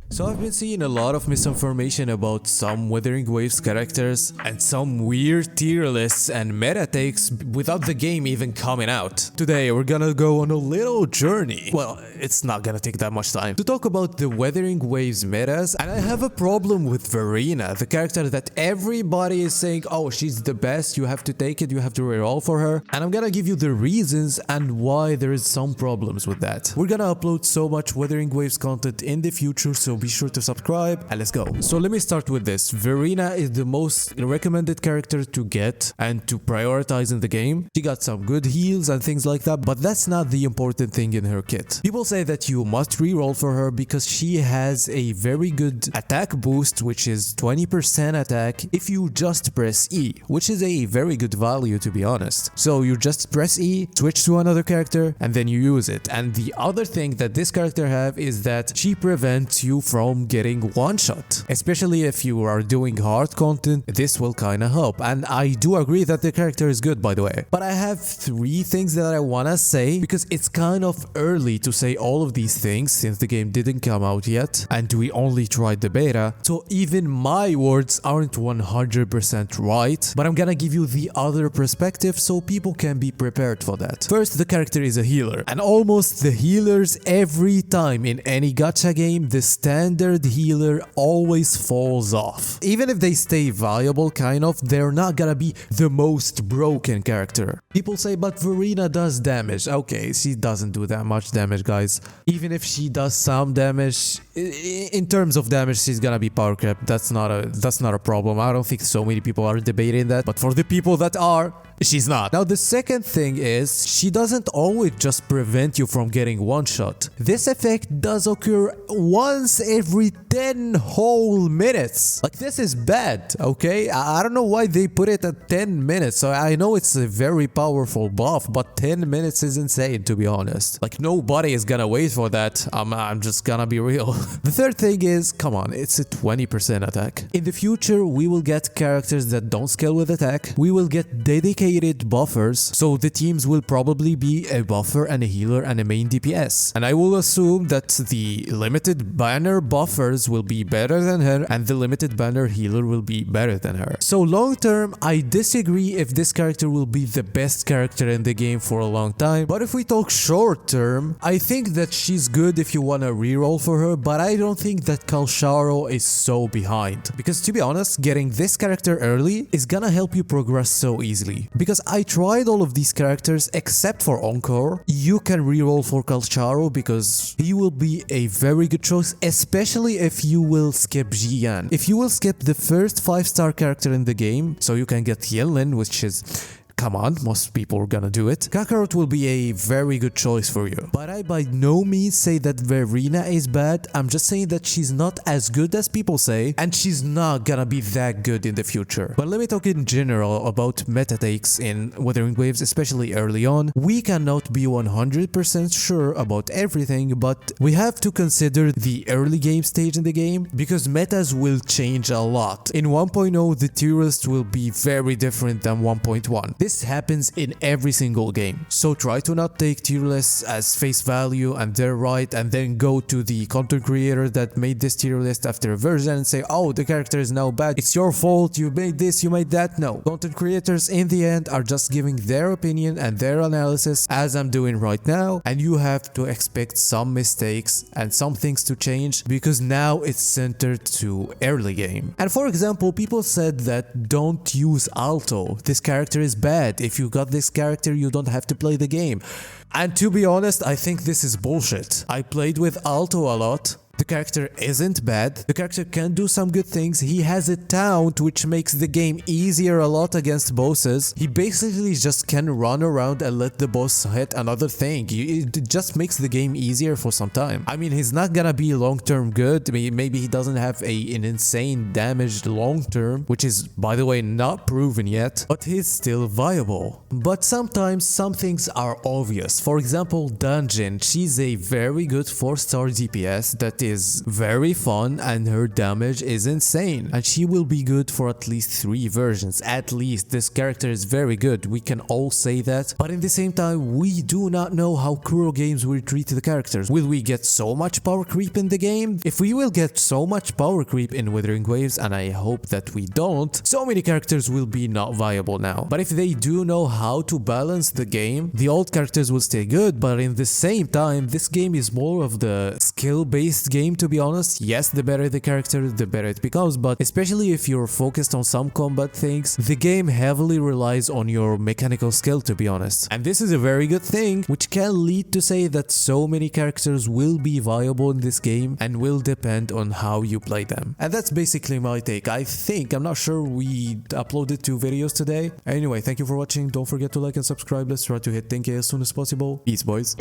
So I've been seeing a lot of misinformation about some Wuthering Waves characters and some weird tier lists and meta takes without the game even coming out. Today we're gonna go on a little journey. Well, it's not gonna take that much time to talk about the Wuthering Waves metas, and I have a problem with Verina, the character that everybody is saying, oh, she's the best, you have to take it, you have to reroll for her, and I'm gonna give you the reasons and why there is some problems with that. We're gonna upload so much Wuthering Waves content in the future, so be sure to subscribe and let's go. So let me start with this. Verina is the most recommended character to get and to prioritize in the game. She got some good heals and things like that, but that's not the important thing in her kit. People say that you must reroll for her because she has a very good attack boost, which is 20% attack if you just press E, which is a very good value to be honest. So you just press E, switch to another character, and then you use it. And the other thing that this character have is that she prevents you from getting one shot, especially if you are doing hard content. This will kind of help, and I do agree that the character is good, by the way. But I have three things that I want to say because it's kind of early to say all of these things since the game didn't come out yet and we only tried the beta, so even my words aren't 100% right, but I'm gonna give you the other perspective so people can be prepared for that. First, the character is a healer, and almost the healers every time in any gacha game, the standard healer always falls off. Even if they stay valuable, kind of, they're not gonna be the most broken character. People say, but Verina does damage. Okay, she doesn't do that much damage, guys. Even if she does some damage, in terms of damage, she's gonna be power capped. That's not a problem. I don't think so many people are debating that, but for the people that are, she's not. Now, the second thing is, she doesn't always just prevent you from getting one shot. This effect does occur once every 10 whole minutes. Like, this is bad, okay? I don't know why they put it at 10 minutes. So I know it's a very powerful buff, but 10 minutes is insane, to be honest. Like, nobody is gonna wait for that. I'm just gonna be real. The third thing is, come on, it's a 20% attack. In the future, we will get characters that don't scale with attack. We will get dedicated buffers, so the teams will probably be a buffer and a healer and a main DPS. And I will assume that the limited banner buffers will be better than her and the limited banner healer will be better than her. So long term, I disagree if this character will be the best character in the game for a long time, but if we talk short term, I think that she's good if you want to reroll for her, but I don't think that Kalsharo is so behind, because to be honest, getting this character early is gonna help you progress so easily. Because I tried all of these characters except for Encore. You can reroll for Kalsharo because he will be a very good choice, especially if you will skip Jiyan. If you will skip the first 5-star character in the game, so you can get YINLIN, which is... come on, most people are gonna do it. Kakarot will be a very good choice for you. But I by no means say that Verina is bad. I'm just saying that she's not as good as people say, and she's not gonna be that good in the future. But let me talk in general about meta takes in Wuthering Waves, especially early on. We cannot be 100% sure about everything, but we have to consider the early game stage in the game, because metas will change a lot. In 1.0, the tier list will be very different than 1.1. This happens in every single game, so try to not take tier lists as face value and they're right, and then go to the content creator that made this tier list after a version and say, oh, the character is now bad, it's your fault, you made this, you made that. No, content creators in the end are just giving their opinion and their analysis, as I'm doing right now, and you have to expect some mistakes and some things to change because now it's centered to early game. And for example, people said that don't use Alto, this character is bad. If you got this character, you don't have to play the game. And to be honest, I think this is bullshit. I played with Alto a lot. The character isn't bad. The character can do some good things. He has a taunt which makes the game easier a lot against bosses. He basically just can run around and let the boss hit another thing. It just makes the game easier for some time. I mean, he's not gonna be long-term good. I mean, maybe he doesn't have an insane damage long-term, which is, by the way, not proven yet, but he's still viable. But sometimes some things are obvious. For example, Dungeon. She's a very good 4-star DPS that is very fun and her damage is insane. And she will be good for at least 3 versions. At least. This character is very good. We can all say that. But in the same time, we do not know how Kuro games will treat the characters. Will we get so much power creep in the game? If we will get so much power creep in Wuthering Waves, and I hope that we don't, so many characters will be not viable now. But if they do know how to balance the game, the old characters will stay good, but in the same time, this game is more of the skill-based game, to be honest. Yes, the better the character, the better it becomes, but especially if you're focused on some combat things, the game heavily relies on your mechanical skill, to be honest. And this is a very good thing, which can lead to say that so many characters will be viable in this game and will depend on how you play them. And that's basically my take. I'm not sure we uploaded 2 videos today. Anyway, thank you for watching. Don't forget to like and subscribe. Let's try to hit 10K as soon as possible. Peace, boys.